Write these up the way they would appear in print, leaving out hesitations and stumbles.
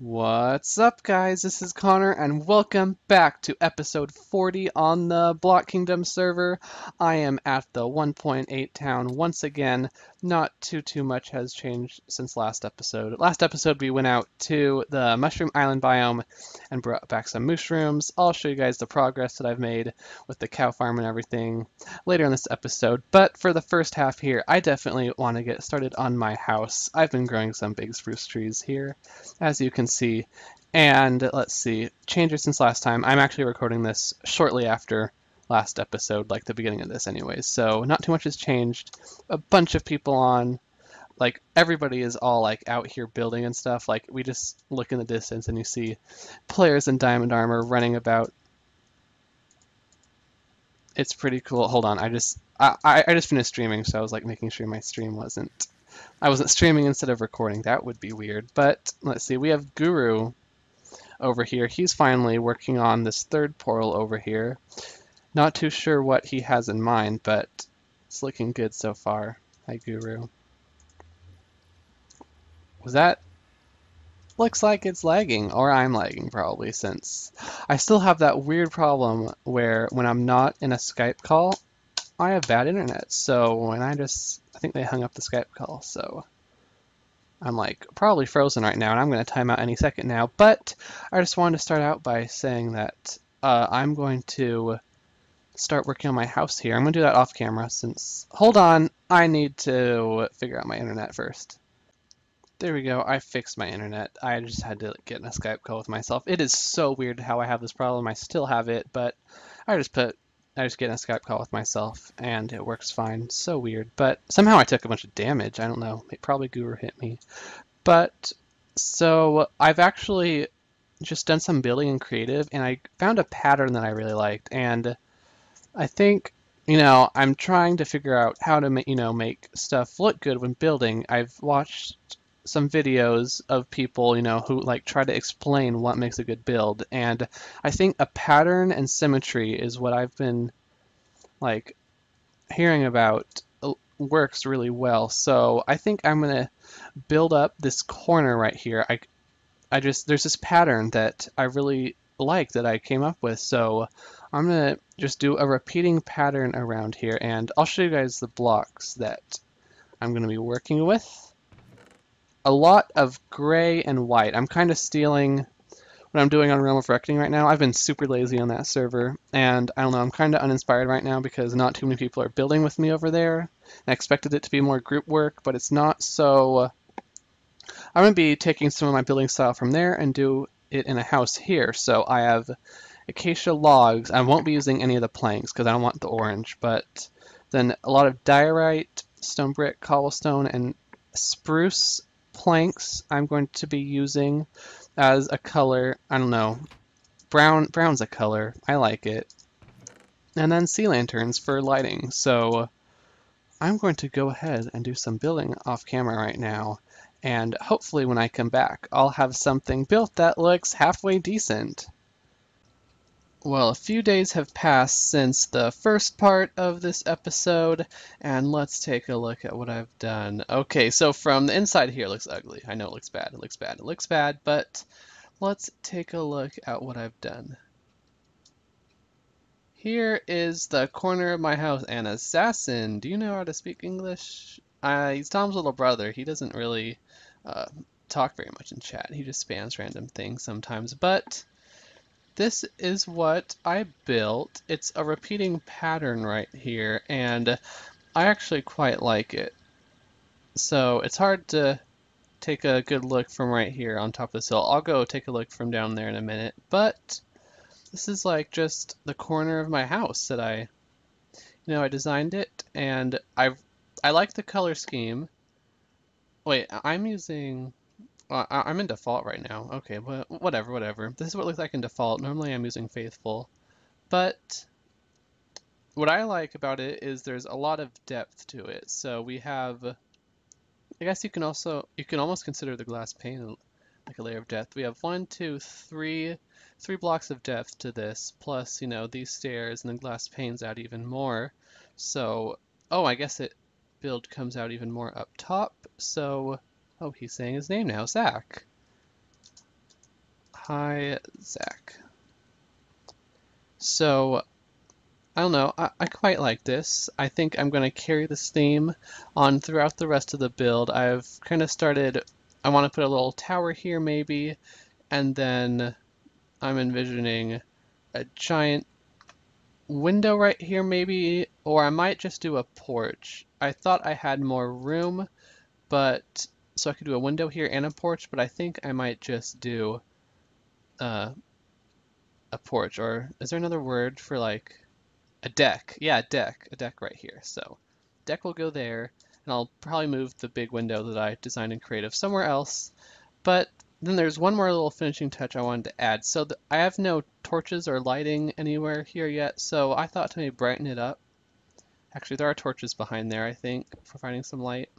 What's up, guys? This is Connor, and welcome back to episode 40 on the Blockingdom server. I am at the 1.8 town once again. Not too much has changed since last episode. Last episode, we went out to the Mushroom Island biome and brought back some mushrooms. I'll show you guys the progress that I've made with the cow farm and everything later in this episode. But for the first half here, I definitely want to get started on my house. I've been growing some big spruce trees here, as you can see. And let's see, changes since last time. I'm actually recording this shortly after last episode, like the beginning of this anyways. So not too much has changed. A bunch of people on, like everybody is all like out here building and stuff. Like we just look in the distance and you see players in diamond armor running about. It's pretty cool. Hold on, I just finished streaming, so I was like making sure my stream I wasn't streaming instead of recording. That would be weird. But let's see, we have Guru over here. He's finally working on this third portal over here. Not too sure what he has in mind, but it's looking good so far. Hi, Guru. Was that? Looks like it's lagging, or I'm lagging probably, since I still have that weird problem where when I'm not in a Skype call, I have bad internet. So when I think they hung up the Skype call, so I'm like probably frozen right now, and I'm going to time out any second now. But I just wanted to start out by saying that I'm going to start working on my house here. I'm going to do that off camera since... Hold on, I need to figure out my internet first. There we go, I fixed my internet. I just had to get in a Skype call with myself. It is so weird how I have this problem. I still have it, but I just get in a Skype call with myself and it works fine. So weird, but somehow I took a bunch of damage. I don't know, probably Guru hit me. But so I've actually just done some building in creative and I found a pattern that I really liked, and I think, I'm trying to figure out how to make stuff look good when building. I've watched some videos of people, who like try to explain what makes a good build, and I think a pattern and symmetry is what I've been like hearing about works really well. So I think I'm gonna build up this corner right here. There's this pattern that I really like that I came up with, so I'm gonna just do a repeating pattern around here, and I'll show you guys the blocks that I'm gonna be working with. A lot of gray and white. I'm kind of stealing what I'm doing on Realm of Reckoning right now. I've been super lazy on that server, and I don't know, I'm kind of uninspired right now because not too many people are building with me over there. I expected it to be more group work, but it's not, so I'm going to be taking some of my building style from there and do it in a house here. So I have acacia logs. I won't be using any of the planks because I don't want the orange, but then a lot of diorite, stone brick, cobblestone, and spruce planks I'm going to be using as a color. I don't know. Brown's a color. I like it. And then sea lanterns for lighting. So I'm going to go ahead and do some building off camera right now. And hopefully when I come back, I'll have something built that looks halfway decent. Well, a few days have passed since the first part of this episode, and let's take a look at what I've done. Okay, so from the inside here, it looks ugly. I know it looks bad, it looks bad, it looks bad, but let's take a look at what I've done. Here is the corner of my house. An assassin. Do you know how to speak English? He's Tom's little brother. He doesn't really uh, talk very much in chat. He just spams random things sometimes, but this is what I built. It's a repeating pattern right here, and I actually quite like it. So it's hard to take a good look from right here on top of this hill. I'll go take a look from down there in a minute, but this is like just the corner of my house that I designed it, and I like the color scheme. Wait, I'm using... I'm in default right now. Okay, well, whatever. This is what it looks like in default. Normally I'm using Faithful. But what I like about it is there's a lot of depth to it. So we have... I guess you can almost consider the glass pane like a layer of depth. We have 1, 2, 3 blocks of depth to this, plus, these stairs, and then glass panes add even more. So, oh, I guess it build comes out even more up top. So... Oh, he's saying his name now, Zach. Hi, Zach. So, I don't know, I quite like this. I think I'm going to carry this theme on throughout the rest of the build. I've kind of started, I want to put a little tower here maybe, and then I'm envisioning a giant window right here maybe, or I might just do a porch. I thought I had more room, but so I could do a window here and a porch, but I think I might just do uh, a porch, or is there another word for like a deck? Yeah, a deck right here. So deck will go there, and I'll probably move the big window that I designed in Creative somewhere else. But then there's one more little finishing touch I wanted to add. So I have no torches or lighting anywhere here yet, so I thought to maybe brighten it up. Actually, there are torches behind there, I think, providing some light.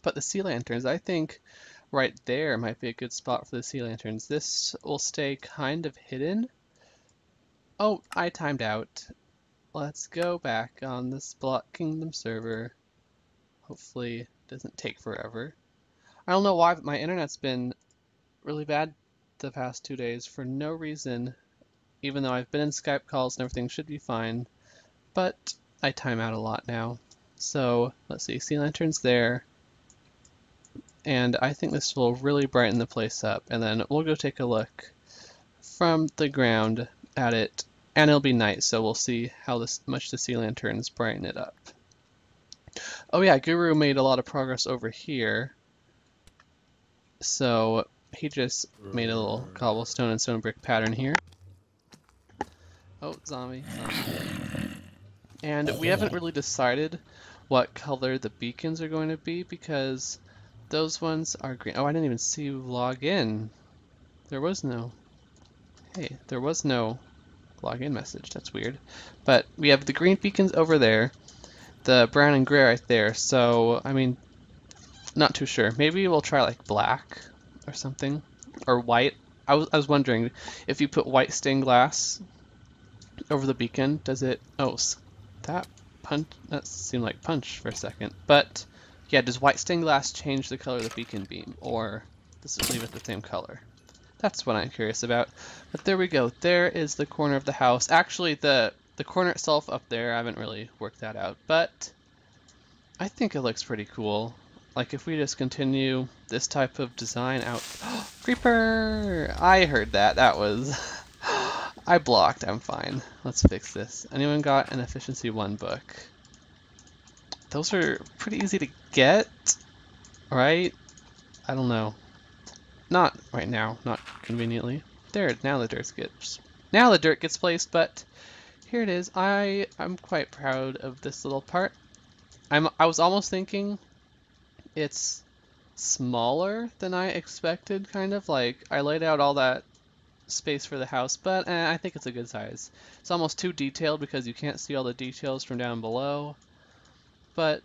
But the sea lanterns, I think right there might be a good spot for the sea lanterns. This will stay kind of hidden. Oh, I timed out. Let's go back on this Blockingdom server. Hopefully it doesn't take forever. I don't know why, but my internet's been really bad the past 2 days for no reason, even though I've been in Skype calls and everything should be fine, but I time out a lot now. So let's see, sea lanterns there, and I think this will really brighten the place up, and then we'll go take a look from the ground at it, and it'll be night, so we'll see how much the sea lanterns brighten it up. Oh yeah, Guru made a lot of progress over here. So he just made a little cobblestone and stone brick pattern here. Oh, zombie. And we haven't really decided what color the beacons are going to be because those ones are green. Oh, I didn't even see you log in. There was no login message. That's weird. But we have the green beacons over there, the brown and gray right there. So, I mean, not too sure. Maybe we'll try like black or something, or white. I was wondering if you put white stained glass over the beacon, does it? Oh, that seemed like punch for a second. But yeah, does white stained glass change the color of the beacon beam, or does it leave it the same color? That's what I'm curious about. But there we go. There is the corner of the house. Actually, the corner itself up there, I haven't really worked that out, but I think it looks pretty cool. Like if we just continue this type of design out. Creeper! I heard that. That was. I blocked. I'm fine. Let's fix this. Anyone got an efficiency 1 book? Those are pretty easy to get, right? I don't know. Not right now. Not conveniently. There. Now the dirt gets placed. But here it is. I'm quite proud of this little part. I was almost thinking it's smaller than I expected, kind of. Like, I laid out all that space for the house, but I think it's a good size. It's almost too detailed because you can't see all the details from down below, but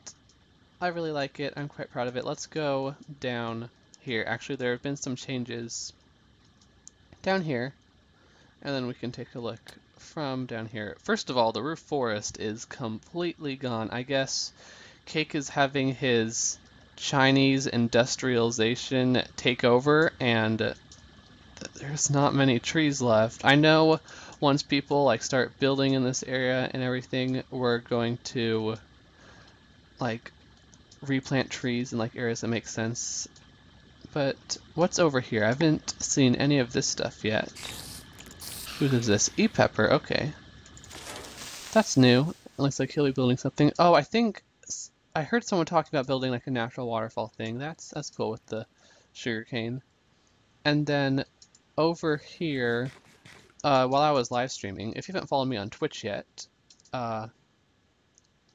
I really like it. I'm quite proud of it. Let's go down here. Actually, there have been some changes down here, and then we can take a look from down here. First of all, the roof forest is completely gone. I guess Cake is having his Chinese industrialization take over, and there's not many trees left. I know once people like start building in this area and everything, we're going to like replant trees in like areas that make sense. But what's over here? I haven't seen any of this stuff yet. Whose is this? E-Pepper, okay. That's new. It looks like he'll be building something. Oh, I think I heard someone talking about building like a natural waterfall thing. That's cool with the sugarcane. And then over here, while I was live streaming, if you haven't followed me on Twitch yet, the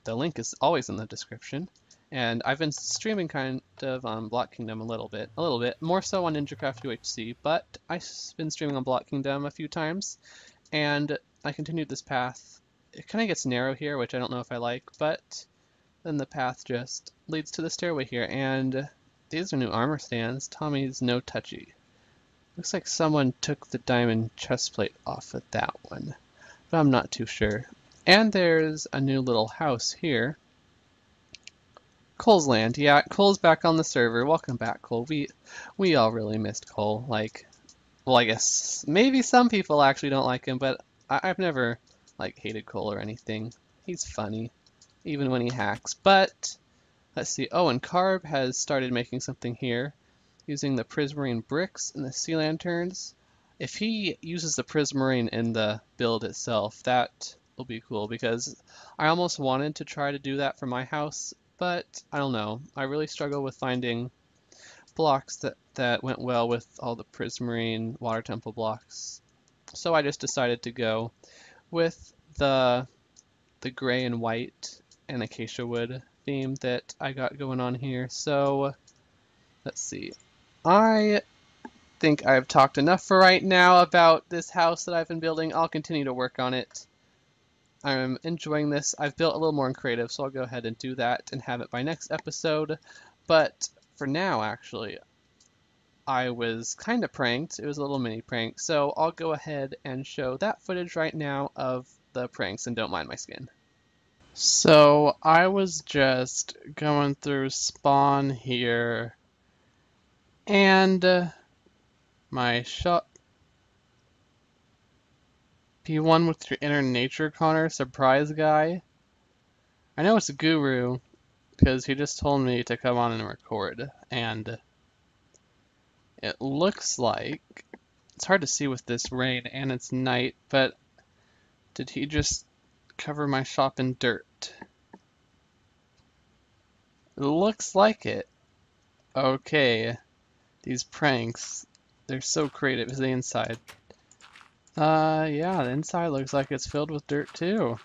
link is always in the description. And I've been streaming kind of on Blockingdom a little bit, more so on NinjaCraft UHC, but I've been streaming on Blockingdom a few times, and I continued this path. It kind of gets narrow here, which I don't know if I like, but then the path just leads to the stairway here, and these are new armor stands. Tommy's no touchy. Looks like someone took the diamond chestplate off of that one, but I'm not too sure. And there's a new little house here. Cole's land. Yeah, Cole's back on the server. Welcome back, Cole. We all really missed Cole. Like, Well, I guess maybe some people actually don't like him, but I've never like hated Cole or anything. He's funny, even when he hacks. But let's see. Oh, and Carb has started making something here using the prismarine bricks and the sea lanterns. If he uses the prismarine in the build itself, that will be cool because I almost wanted to try to do that for my house, but I don't know. I really struggle with finding blocks that went well with all the prismarine water temple blocks. So I just decided to go with the gray and white and acacia wood theme that I got going on here. So let's see. I think I've talked enough for right now about this house that I've been building. I'll continue to work on it. I'm enjoying this. I've built a little more in creative, so I'll go ahead and do that and have it by next episode. But for now, actually, I was kind of pranked. It was a little mini prank, so I'll go ahead and show that footage right now of the pranks, and don't mind my skin. So I was just going through spawn here, and my shop P1 with your inner nature Connor surprise guy. I know it's a guru because he just told me to come on and record, and it looks like it's hard to see with this rain and it's night, but did he just cover my shop in dirt? It looks like it. Okay, these pranks, they're so creative. Is the inside? Yeah, the inside looks like it's filled with dirt too.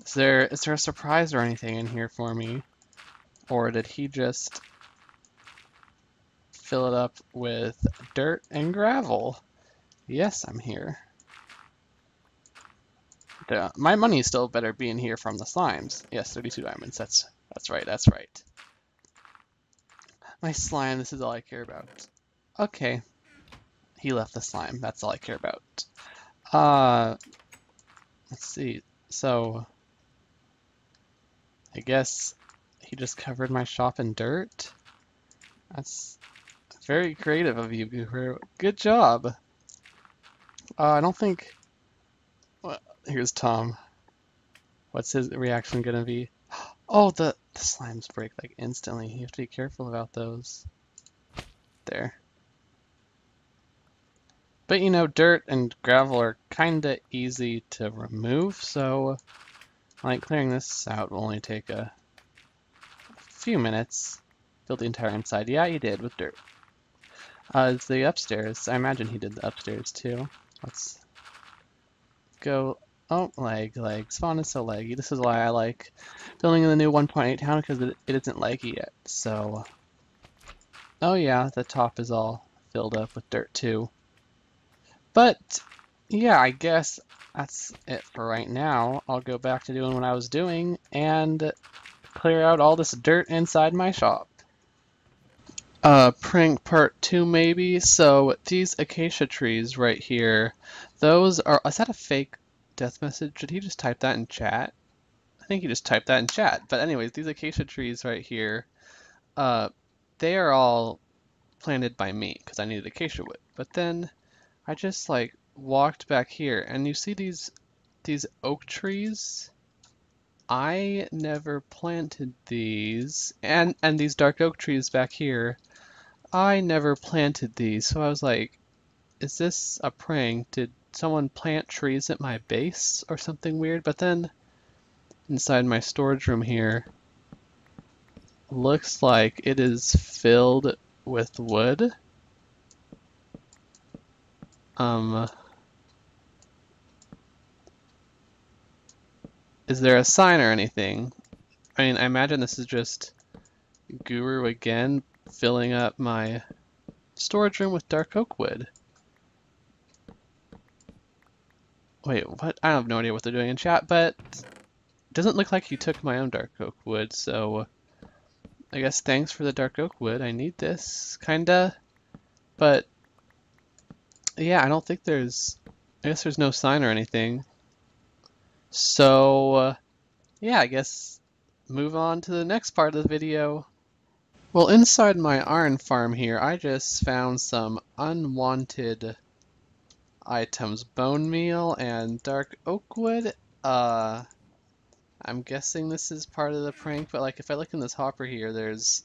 Is there a surprise or anything in here for me? Or did he just fill it up with dirt and gravel? Yes, I'm here. My money still better being here from the slimes. Yes, 32 diamonds. That's right. That's right. My slime. This is all I care about. Okay, he left the slime. That's all I care about. Let's see. So, I guess he just covered my shop in dirt. That's very creative of you, Guru. Good job. I don't think. Well, here's Tom. What's his reaction gonna be? Oh, the slimes break like instantly. You have to be careful about those. There. But you know, dirt and gravel are kinda easy to remove, so like clearing this out will only take a few minutes. Build the entire inside. Yeah, he did with dirt. It's the upstairs. I imagine he did the upstairs too. Let's go. Oh, lag. Spawn is so laggy. This is why I like building in the new 1.8 town, because it isn't laggy yet. So, oh yeah, the top is all filled up with dirt too. But yeah, I guess that's it for right now. I'll go back to doing what I was doing and clear out all this dirt inside my shop. Prank part 2 maybe. So these acacia trees right here, those are, is that a fake death message? Did he just type that in chat? I think he just typed that in chat. But anyways, these acacia trees right here, they are all planted by me because I needed acacia wood. But then I just like walked back here and you see these oak trees? I never planted these. And these dark oak trees back here, I never planted these. So I was like, is this a prank? Did someone plant trees at my base or something weird? But then inside my storage room here, looks like it is filled with wood. Is there a sign or anything? I mean, I imagine this is just Guru again filling up my storage room with dark oak wood. Wait, what? I have no idea what they're doing in chat, but it doesn't look like he took my own dark oak wood, so I guess thanks for the dark oak wood. I need this, kinda. But yeah, I don't think there's, I guess there's no sign or anything. So yeah, I guess move on to the next part of the video. Well, inside my iron farm here, I just found some unwanted items. Bone meal and dark oak wood. I'm guessing this is part of the prank, but like if I look in this hopper here, there's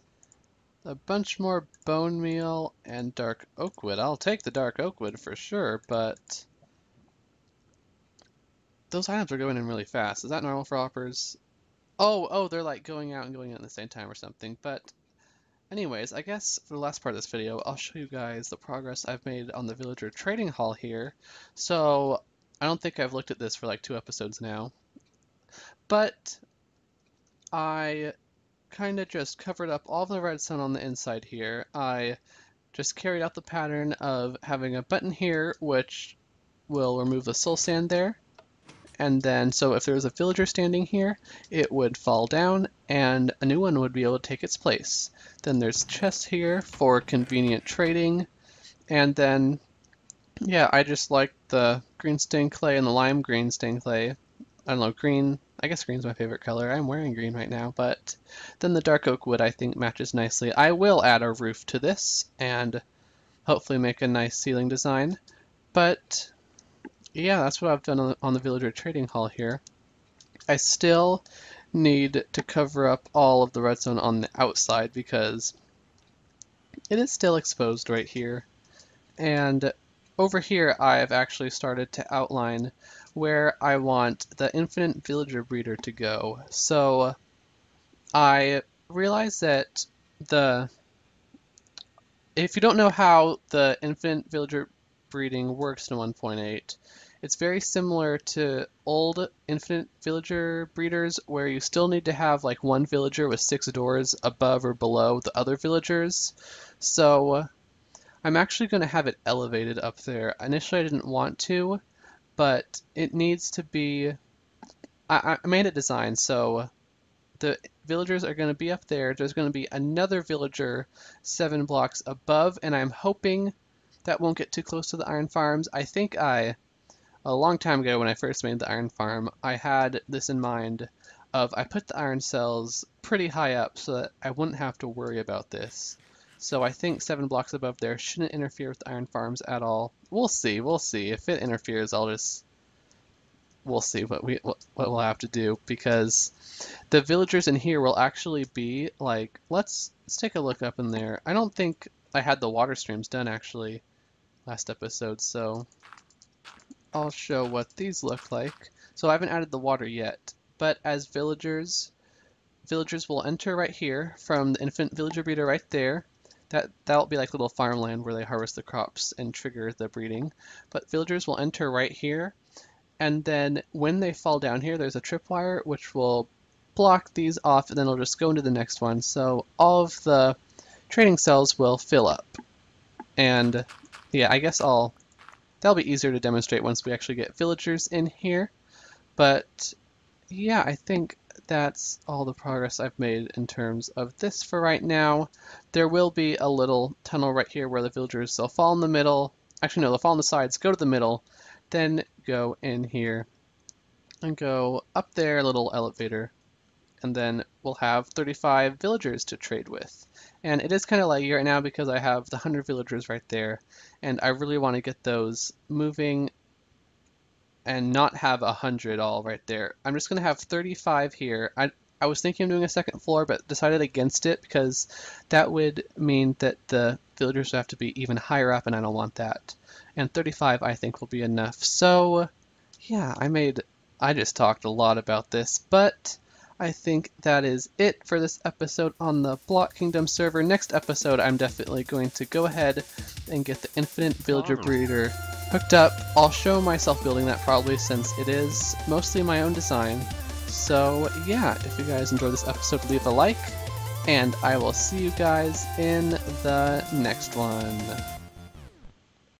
a bunch more bone meal and dark oak wood. I'll take the dark oak wood for sure, but those items are going in really fast. Is that normal for hoppers? Oh, they're like going out and going in at the same time or something. But anyways, I guess for the last part of this video, I'll show you guys the progress I've made on the villager trading hall here. So I don't think I've looked at this for like 2 episodes now, but I kind of just covered up all the redstone on the inside here. I just carried out the pattern of having a button here which will remove the soul sand there. And then, so if there was a villager standing here, it would fall down and a new one would be able to take its place. Then there's chests here for convenient trading. And then, yeah, I just like the green stained clay and the lime green stained clay. I don't know, green, I guess green's my favorite color. I'm wearing green right now, but then the dark oak wood I think matches nicely. I will add a roof to this and hopefully make a nice ceiling design. But yeah, that's what I've done on the villager trading hall here. I still need to cover up all of the redstone on the outside because it is still exposed right here. And over here I've actually started to outline where I want the infinite villager breeder to go. So I realized that if you don't know how the infinite villager breeding works in 1.8, it's very similar to old infinite villager breeders where you still need to have like one villager with 6 doors above or below the other villagers. So I'm actually going to have it elevated up there. Initially I didn't want to, but it needs to be, I made a design so the villagers are going to be up there. There's going to be another villager 7 blocks above, and I'm hoping that won't get too close to the iron farms. I think a long time ago when I first made the iron farm, I had this in mind of I put the iron cells pretty high up so that I wouldn't have to worry about this. So I think 7 blocks above there shouldn't interfere with the iron farms at all. We'll see. If it interferes, we'll see what we'll have to do, because the villagers in here will actually be like, let's take a look up in there. I don't think I had the water streams done actually last episode, so I'll show what these look like. So I haven't added the water yet, but as villagers will enter right here from the infant villager breeder right there. That'll be like little farmland where they harvest the crops and trigger the breeding. But villagers will enter right here, and then when they fall down here, there's a tripwire which will block these off, and then it'll just go into the next one. So all of the trading cells will fill up. And yeah, I guess that'll be easier to demonstrate once we actually get villagers in here. But yeah, I think that's all the progress I've made in terms of this for right now. There will be a little tunnel right here where the villagers, they'll fall in the middle. Actually, no, they'll fall on the sides, go to the middle, then go in here and go up there, a little elevator, and then we'll have 35 villagers to trade with. And it is kind of laggy right now because I have the 100 villagers right there, and I really want to get those moving and not have 100 all right there. I'm just going to have 35 here. I was thinking of doing a second floor, but decided against it because that would mean that the villagers would have to be even higher up, and I don't want that. And 35 I think will be enough. So yeah, I just talked a lot about this, but I think that is it for this episode on the Blockingdom server. Next episode, I'm definitely going to go ahead and get the infinite villager breeder hooked up. I'll show myself building that probably, since it is mostly my own design. So yeah, if you guys enjoyed this episode, leave a like, and I will see you guys in the next one.